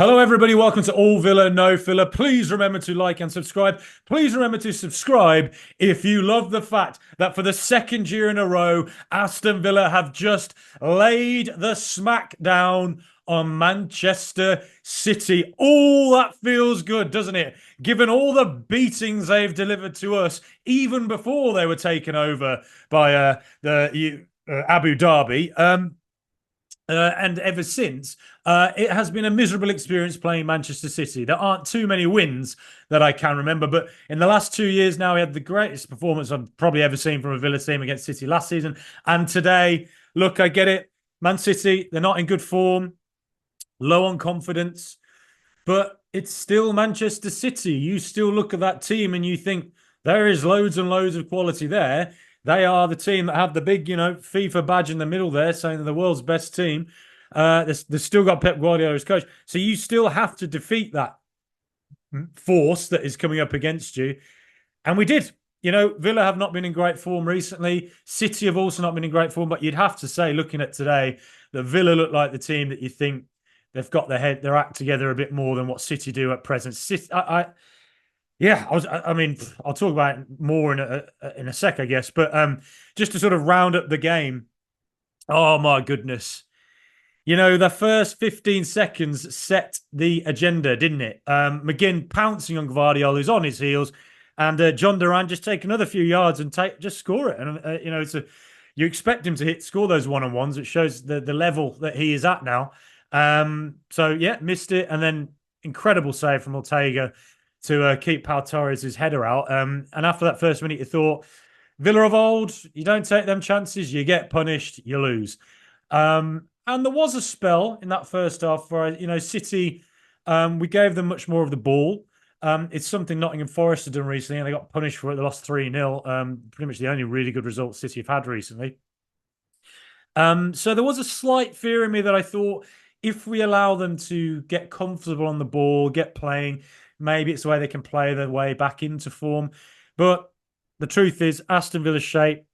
Hello, everybody. Welcome to All Villa, No Filler. Please remember to like and subscribe. Please remember to subscribe if you love the fact that for the second year in a row, Aston Villa have just laid the smack down on Manchester City. All that feels good, doesn't it? Given all the beatings they've delivered to us, even before they were taken over by Abu Dhabi. And ever since, it has been a miserable experience playing Manchester City. There aren't too many wins that I can remember, but in the last 2 years now, we had the greatest performance I've probably ever seen from a Villa team against City last season. And today, look, I get it. Man City, they're not in good form, low on confidence, but it's still Manchester City. You still look at that team and you think there is loads and loads of quality there. They are the team that have the big, FIFA badge in the middle there, saying they're the world's best team. They've still got Pep Guardiola as coach. So you still have to defeat that force that is coming up against you. And we did. Villa have not been in great form recently. City have also not been in great form. But you'd have to say, looking at today, that Villa look like the team that you think they've got their act together a bit more than what City do at present. I'll talk about it more in a sec, I guess. But just to sort of round up the game, oh my goodness. The first 15 seconds set the agenda, didn't it? McGinn pouncing on Guardiola, who's on his heels, and Jhon Durán just take another few yards and just score it. And you expect him to score those one-on-ones. It shows the level that he is at now. Missed it, and then incredible save from Ortega to keep Pau Torres' header out. And after that first minute, you thought, Villa of old, you don't take them chances, you get punished, you lose. And there was a spell in that first half where, City, we gave them much more of the ball. It's something Nottingham Forest have done recently, and they got punished for it. They lost 3-0. Pretty much the only really good result City have had recently. So there was a slight fear in me that I thought, if we allow them to get comfortable on the ball, get playing, maybe it's the way they can play their way back into form. But the truth is, Aston Villa's shape,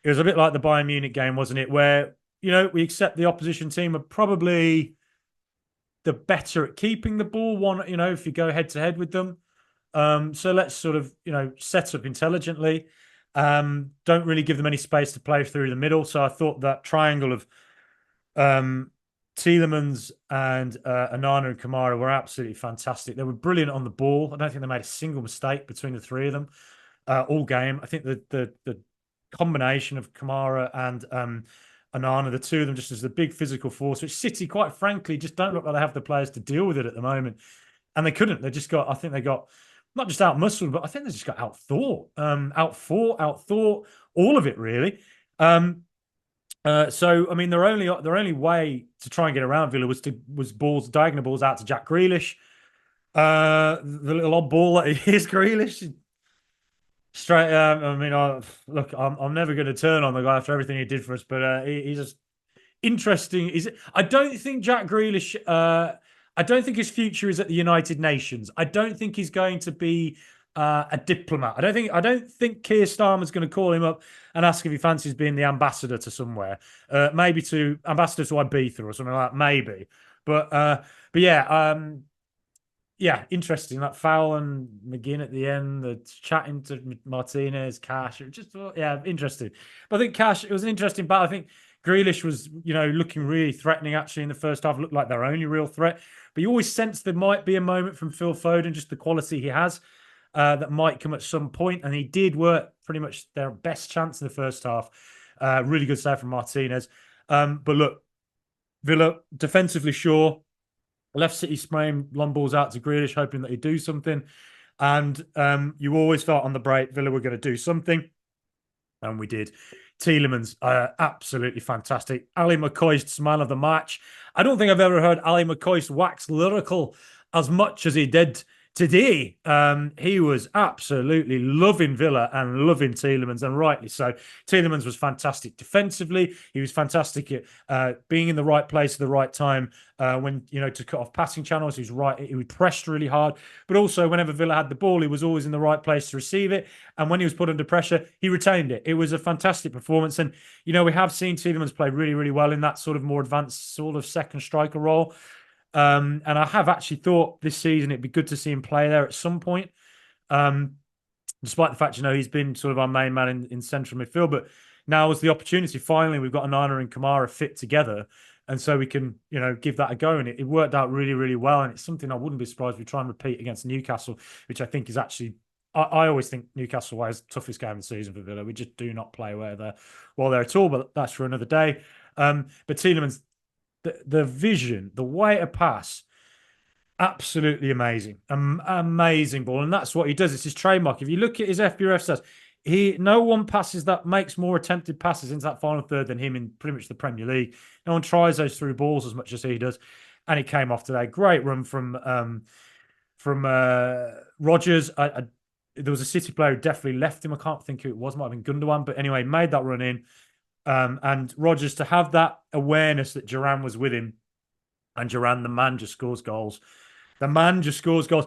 it was a bit like the Bayern Munich game, wasn't it? Where, we accept the opposition team are probably the better at keeping the ball, if you go head-to-head with them. So let's sort of, set up intelligently. Don't really give them any space to play through the middle. So I thought that triangle of Tielemans and Onana and Kamara were absolutely fantastic. They were brilliant on the ball. I don't think they made a single mistake between the three of them all game. I think the combination of Kamara and Onana, the two of them, just as the big physical force, which City, quite frankly, just don't look like they have the players to deal with it at the moment. And they couldn't. They just got, I think they got not just out-muscled, but I think they just got out-thought, out-thought, all of it, really. Their only way to try and get around Villa was diagonal balls out to Jack Grealish. The little odd ball that he is, Grealish. Straight. I'm never going to turn on the guy after everything he did for us, but he's just interesting. I don't think Jack Grealish. I don't think his future is at the United Nations. I don't think he's going to be a diplomat. I don't think Keir Starmer's going to call him up and ask if he fancies being the ambassador to somewhere. Maybe to ambassador to Ibiza or something like that. Maybe. Yeah, interesting. That foul and McGinn at the end, the chatting to Martinez, Cash. Interesting. But I think Cash, it was an interesting battle. I think Grealish was, looking really threatening actually in the first half. Looked like their only real threat. But you always sense there might be a moment from Phil Foden, just the quality he has, that might come at some point. And he did work pretty much their best chance in the first half. Really good save from Martinez. But look, Villa, defensively sure. Left City spraying long balls out to Grealish, hoping that he'd do something. And you always felt on the break Villa were going to do something. And we did. Tielemans, absolutely fantastic. Ali McCoist's man of the match. I don't think I've ever heard Ali McCoist wax lyrical as much as he did today. He was absolutely loving Villa and loving Tielemans, and rightly so. Tielemans was fantastic defensively. He was fantastic at being in the right place at the right time when, to cut off passing channels. He was right. He pressed really hard. But also, whenever Villa had the ball, he was always in the right place to receive it. And when he was put under pressure, he retained it. It was a fantastic performance. And, we have seen Tielemans play really, really well in that sort of more advanced sort of second striker role. And I have actually thought this season it'd be good to see him play there at some point. Um, Despite the fact, he's been sort of our main man in central midfield. But now is the opportunity. Finally, we've got Onana and Kamara fit together. And so we can, give that a go. And it worked out really, really well. And it's something I wouldn't be surprised if we try and repeat against Newcastle, which I think is actually, I always think Newcastle was the toughest game of the season for Villa. We just do not play while they're at all. But that's for another day. But Tielemans, the vision, the way to pass, absolutely amazing, amazing ball, and that's what he does. It's his trademark. If you look at his FBref stats, no one passes that makes more attempted passes into that final third than him in pretty much the Premier League. No one tries those through balls as much as he does, and he came off today. Great run from Rodgers. There was a City player who definitely left him. I can't think who it was. Might have been Gundogan, but anyway, made that run in. And Rodgers to have that awareness that Durán was with him, and Durán, the man, just scores goals. The man just scores goals.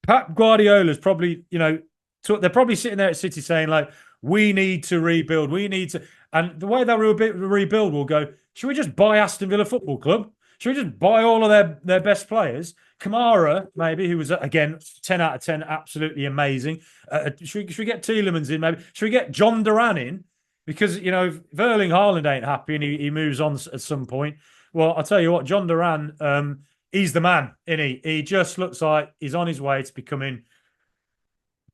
Pep Guardiola's probably, they're probably sitting there at City saying, like, we need to rebuild. We need to. And the way that rebuild will go, should we just buy Aston Villa Football Club? Should we just buy all of their best players? Kamara, maybe, who was, again, 10 out of 10, absolutely amazing. Should we get Tielemans in, maybe? Should we get Jhon Durán in? Because, if Erling Haaland ain't happy and he moves on at some point, well, I'll tell you what, Jhon Durán, he's the man, isn't he? He just looks like he's on his way to becoming,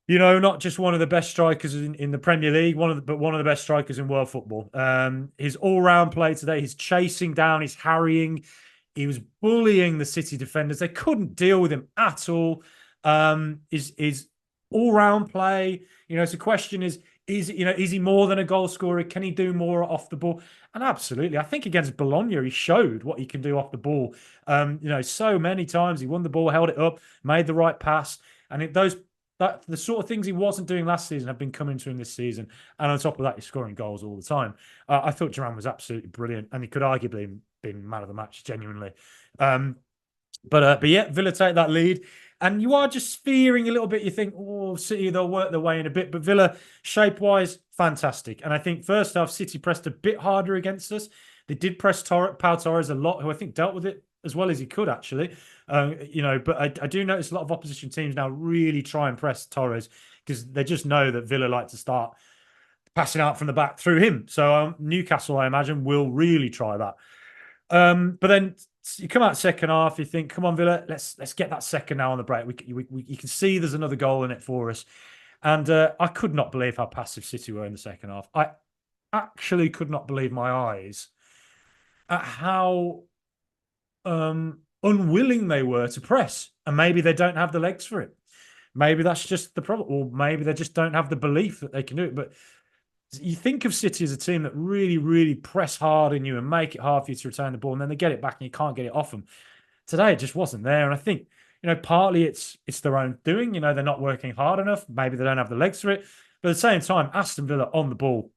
not just one of the best strikers in the Premier League, but one of the best strikers in world football. His all-round play today, his chasing down, his harrying, he was bullying the City defenders. They couldn't deal with him at all. His all-round play, so the question is he more than a goal scorer? Can he do more off the ball? And absolutely, I think against Bologna, he showed what he can do off the ball. So many times he won the ball, held it up, made the right pass, and the sort of things he wasn't doing last season have been coming to him this season. And on top of that, he's scoring goals all the time. I thought Durán was absolutely brilliant, and he could arguably been man of the match, genuinely. But yeah, Villa take that lead. And you are just fearing a little bit. You think, City, they'll work their way in a bit. But Villa, shape-wise, fantastic. And I think first half, City pressed a bit harder against us. They did press Pau Torres a lot, who I think dealt with it as well as he could, actually. But I do notice a lot of opposition teams now really try and press Torres because they just know that Villa like to start passing out from the back through him. So Newcastle, I imagine, will really try that. But then you come out second half, you think, come on, Villa, let's get that second now on the break. You can see there's another goal in it for us. And I could not believe how passive City were in the second half. I actually could not believe my eyes at how unwilling they were to press. And maybe they don't have the legs for it. Maybe that's just the problem. Or maybe they just don't have the belief that they can do it. But you think of City as a team that really, really press hard in you and make it hard for you to return the ball, and then they get it back and you can't get it off them. Today, it just wasn't there. And I think, partly it's their own doing. They're not working hard enough. Maybe they don't have the legs for it. But at the same time, Aston Villa on the ball,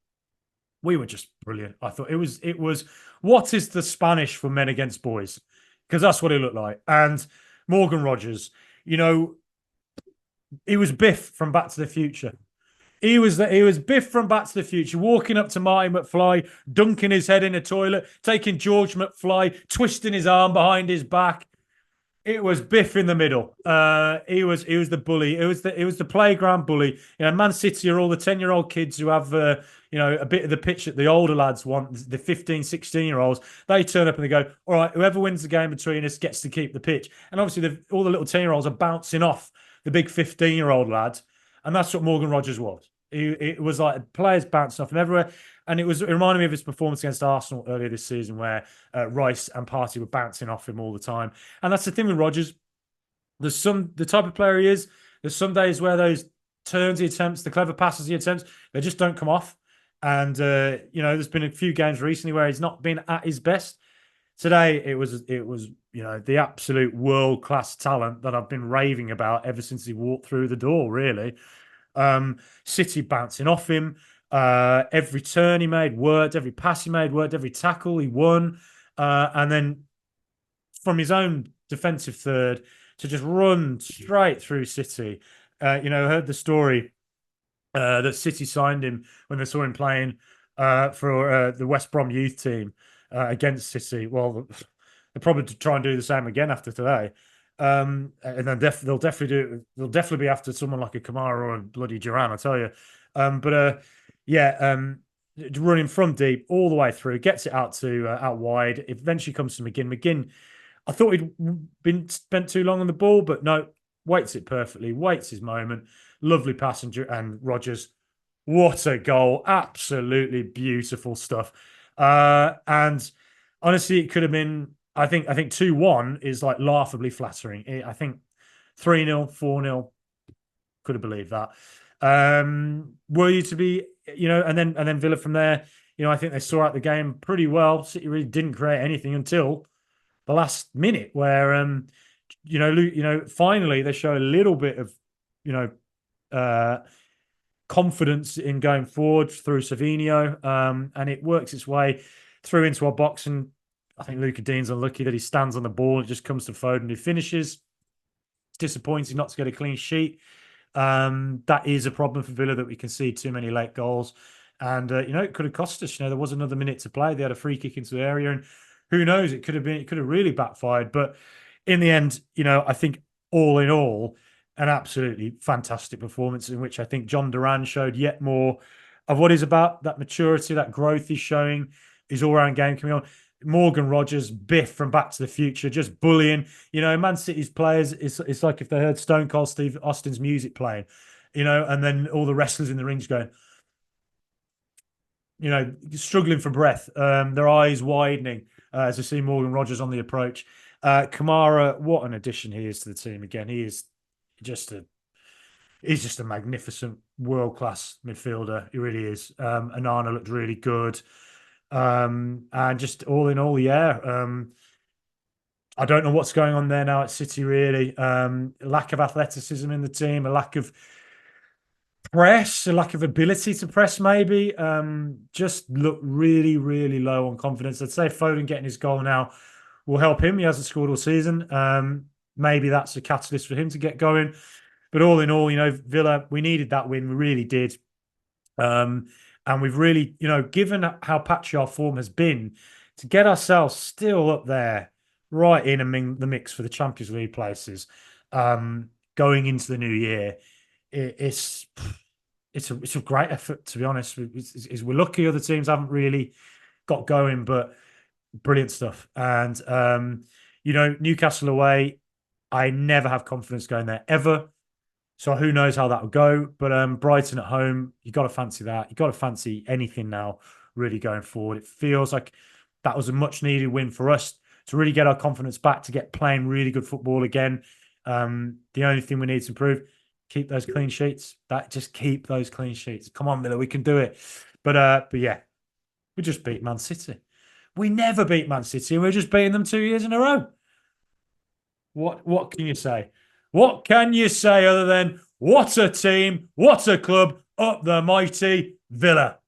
we were just brilliant. I thought it was what is the Spanish for men against boys? Because that's what it looked like. And Morgan Rogers, he was Biff from Back to the Future. He was Biff from Back to the Future, walking up to Marty McFly, dunking his head in a toilet, taking George McFly, twisting his arm behind his back. It was Biff in the middle. He was the bully. It was the playground bully. Man City are all the 10-year-old kids who have a bit of the pitch that the older lads want, the 15, 16-year-olds. They turn up and they go, all right, whoever wins the game between us gets to keep the pitch. And obviously all the little 10-year-olds are bouncing off the big 15-year-old lad. And that's what Morgan Rogers was. It was like players bouncing off him everywhere. And it reminded me of his performance against Arsenal earlier this season where Rice and Partey were bouncing off him all the time. And that's the thing with Rogers. The type of player he is, there's some days where those turns he attempts, the clever passes he attempts, they just don't come off. And, there's been a few games recently where he's not been at his best. Today, it was the absolute world-class talent that I've been raving about ever since he walked through the door, really. City bouncing off him. Every turn he made worked. Every pass he made worked. Every tackle he won. And then from his own defensive third to just run straight through City. I heard the story that City signed him when they saw him playing for the West Brom youth team against City. Well, They'll probably try and do the same again after today. And then they'll definitely do. They'll definitely be after someone like a Kamara or a bloody Durán, I tell you. But yeah, running from deep all the way through, gets it out to out wide. It eventually comes to McGinn. McGinn, I thought he'd been spent too long on the ball, but no, waits it perfectly, waits his moment. Lovely passenger and Rodgers. What a goal! Absolutely beautiful stuff. And honestly, it could have been. I think 2-1 is like laughably flattering. I think 3-0, 4-0. Could have believed that. Were you to be, and then Villa from there, I think they saw out the game pretty well. City really didn't create anything until the last minute, where finally they show a little bit of, you know, uh, confidence in going forward through Savinho, and it works its way through into our box. And I think Luca Dean's unlucky that he stands on the ball and it just comes to Foden who finishes. It's disappointing not to get a clean sheet. That is a problem for Villa, that we can see too many late goals. And, it could have cost us. There was another minute to play. They had a free kick into the area, and who knows, it could have really backfired. But in the end, I think all in all, an absolutely fantastic performance in which I think Jhon Durán showed yet more of what he's about, that maturity, that growth he's showing, his all-round game coming on. Morgan Rogers, Biff from Back to the Future, just bullying. Man City's players, it's like if they heard Stone Cold Steve Austin's music playing, and then all the wrestlers in the rings going, struggling for breath, their eyes widening as they see Morgan Rogers on the approach. Kamara, what an addition he is to the team again. He's just a magnificent world-class midfielder. He really is. Anana looked really good. And just all in all, yeah. I don't know what's going on there now at City, really. Lack of athleticism in the team, a lack of press, a lack of ability to press, maybe. Just look really, really low on confidence. I'd say Foden getting his goal now will help him. He hasn't scored all season. Maybe that's a catalyst for him to get going. But all in all, Villa, we needed that win. We really did. And we've really, given how patchy our form has been, to get ourselves still up there, right in among the mix for the Champions League places, going into the new year, it's a great effort, to be honest. We're lucky other teams haven't really got going, but brilliant stuff. And Newcastle away, I never have confidence going there ever. So who knows how that will go. But Brighton at home, you got to fancy that. You got to fancy anything now, really going forward. It feels like that was a much needed win for us to really get our confidence back, to get playing really good football again. The only thing we need to improve, keep those clean sheets. Just keep those clean sheets. Come on, Miller, we can do it. But yeah, we just beat Man City. We never beat Man City, and we're just beating them 2 years in a row. What can you say? What can you say other than what a team, what a club, up the mighty Villa?